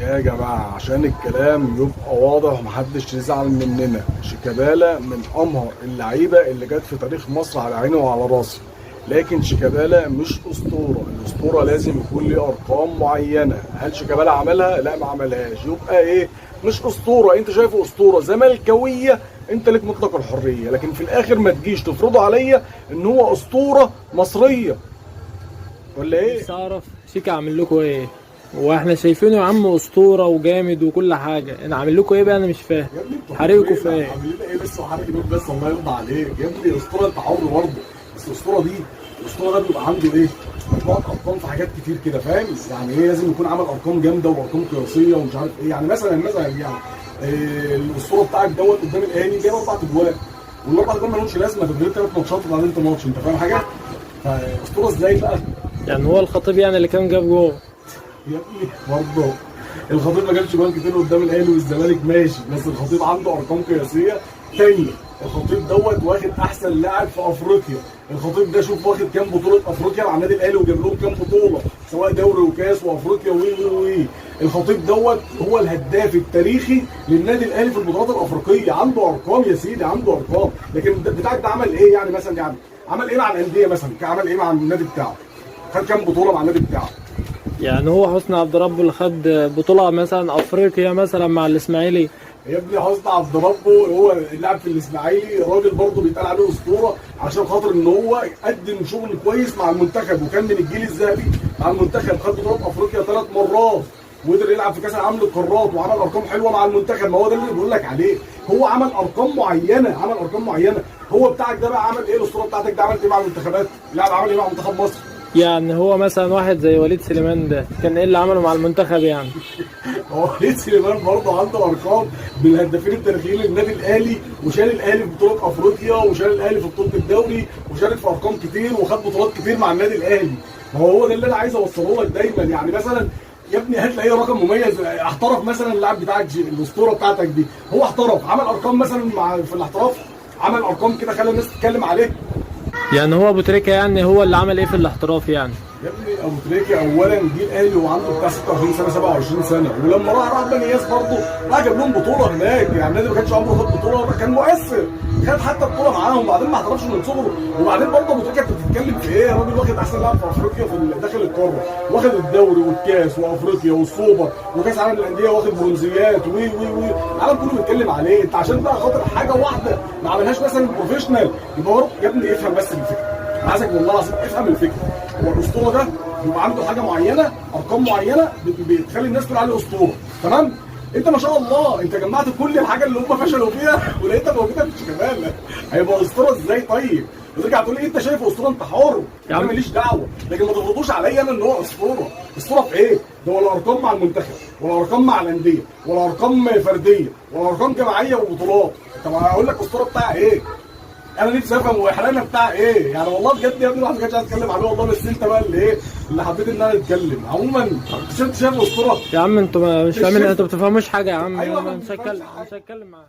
يا جماعة عشان الكلام يبقى واضح ومحدش يزعل مننا، شيكابالا من أمهر اللعيبة اللي جت في تاريخ مصر على عيني وعلى راسي، لكن شيكابالا مش أسطورة. الأسطورة لازم يكون ليه أرقام معينة. هل شيكابالا عملها؟ لا ما عملهاش. يبقى إيه؟ مش أسطورة. أنت شايفه أسطورة زملكاوية، أنت لك مطلق الحرية، لكن في الآخر ما تجيش تفرضوا عليا إن هو أسطورة مصرية ولا إيه؟ بس اعرف شيكا عامل لكم ايه؟ واحنا شايفينه يا عم اسطوره وجامد وكل حاجه، انا عامل لكم ايه بقى؟ انا مش فاهم. يا ابني انتوا حريقكم في ايه؟ عاملين ايه بس وحرق النوم بس؟ الله يرضى عليك يا ابني. اسطوره انت حر برضه، بس الاسطوره دي الاسطوره ده بيبقى عنده ايه؟ مجموعه ارقام في حاجات كتير كده، فاهم؟ يعني ايه؟ لازم يكون عمل ارقام جامده وارقام قياسيه ومش عارف ايه. يعني مثلا يعني الاسطوره بتاعك دوت قدام الاهلي جايب 4 اجوال، والاربع اجوال ما لهمش لازمه، ده غير 3 ماتشات وبعدين انت ماتش، انت فاهم حاجه؟ فاسطوره ازاي بقى؟ يعني هو الخطيب يعني اللي كان جاب جول؟ يا ابني برضه الخطيب ما جابش جوان كتير قدام الاهلي والزمالك ماشي، بس الخطيب عنده ارقام قياسيه تانية. الخطيب دوت واخد احسن لاعب في افريقيا. الخطيب ده شوف واخد كام بطوله افريقيا مع النادي الاهلي وجاب لهم كام بطوله، سواء دوري وكاس وافريقيا وي. الخطيب دوت هو الهداف التاريخي للنادي الاهلي في البطولات الافريقيه. عنده ارقام يا سيدي، عنده ارقام. لكن بتاعك ده عمل ايه يعني؟ مثلا يعني عمل ايه مع الانديه؟ مثلا عمل ايه مع النادي بتاعه؟ خد كام بطوله مع النادي بتاعه؟ يعني هو حسني عبد ربه اللي خد بطوله مثلا افريقيا مثلا مع الاسماعيلي؟ يا ابني حسني عبد ربه هو اللاعب في الاسماعيلي، راجل برضه بيتقال عليه اسطوره عشان خاطر ان هو قدم شغل كويس مع المنتخب، وكان من الجيل الذهبي مع المنتخب. خد بطولات افريقيا 3 مرات، وقدر يلعب في كاس العالم للقارات، وعمل ارقام حلوه مع المنتخب. ما هو ده اللي بقول لك عليه، هو عمل ارقام معينه، عمل ارقام معينه. هو بتاعك ده بقى عمل ايه؟ الاسطوره بتاعتك ده عمل ايه مع المنتخبات؟ اللاعب عمل ايه مع منتخب مصر؟ يعني هو مثلا واحد زي وليد سليمان ده كان ايه اللي عمله مع المنتخب يعني؟ هو وليد سليمان برضه عنده ارقام من الهدافين التاريخيين للنادي الاهلي، وشال الاهلي في بطوله افريقيا، وشال الاهلي في بطوله الدوري، وشارك في ارقام كتير، وخد بطولات كتير مع النادي الاهلي. ما هو ده اللي انا عايز اوصله لك دايما. يعني مثلا يا ابني هات لي اي رقم مميز. احترف مثلا اللاعب بتاعك الاسطوره بتاعتك دي، هو احترف، عمل ارقام مثلا في الاحتراف، عمل ارقام كده خلى الناس تتكلم عليه. يعني هو ابو تريكه يعني هو اللي عمل ايه في الاحتراف يعني؟ يا ابني ابو تريكه اولا جه الاهلي وعنده بتاع 26 سنه 27 سنه، ولما راح بني ياس برضه راح جاب لهم بطوله هناك. يعني النادي ما كانش عمره خد بطوله، كان مؤثر، خد حتى بطوله معاهم، وبعدين ما احترفش من صغره. وبعدين برضه ابو تريكه انت بتتكلم في ايه؟ الراجل واخد احسن لاعب في افريقيا في داخل القاره، واخد الدوري والكاس وافريقيا والسوبر وكاس عالم الانديه، واخد برونزيات وي العالم كله بيتكلم عليه. انت عشان بقى خاطر حاجه واحده ما عملهاش مثلا بروفيشنال يبقى برضه يا ابني افهم بس الفكره. عايزك والله العظيم افهم الفكره. هو الاسطوره ده بيبقى عنده حاجه معينه، ارقام معينه بتخلي الناس تقول عليه اسطوره، تمام؟ انت ما شاء الله انت جمعت كل الحاجه اللي هم فشلوا فيها ولقيتها موجوده في شيكابالا. هيبقى اسطوره ازاي طيب؟ وترجع تقول لي انت شايف اسطوره؟ انت حر، انا ماليش دعوه. لكن ما تغلطوش عليا انا ان هو اسطوره. اسطوره في ايه؟ ده ولا ارقام مع المنتخب، ولا ارقام مع الانديه، ولا ارقام فرديه، ولا ارقام جماعيه وبطولات. طب هقول لك الاسطوره بتاعها ايه؟ انا نفسي افهم هو احلامنا بتاع ايه يعني. والله بجد يا ابني الواحد ما كانش عايز اتكلم عليه والله، بس انت بقى اللي ايه اللي حبيت ان انا اتكلم. عموما انت شايف اسطوره يا عم انتوا مش فاهمين، انتوا ما بتفهموش حاجه يا عم. أيوة مش هتكلم معاك.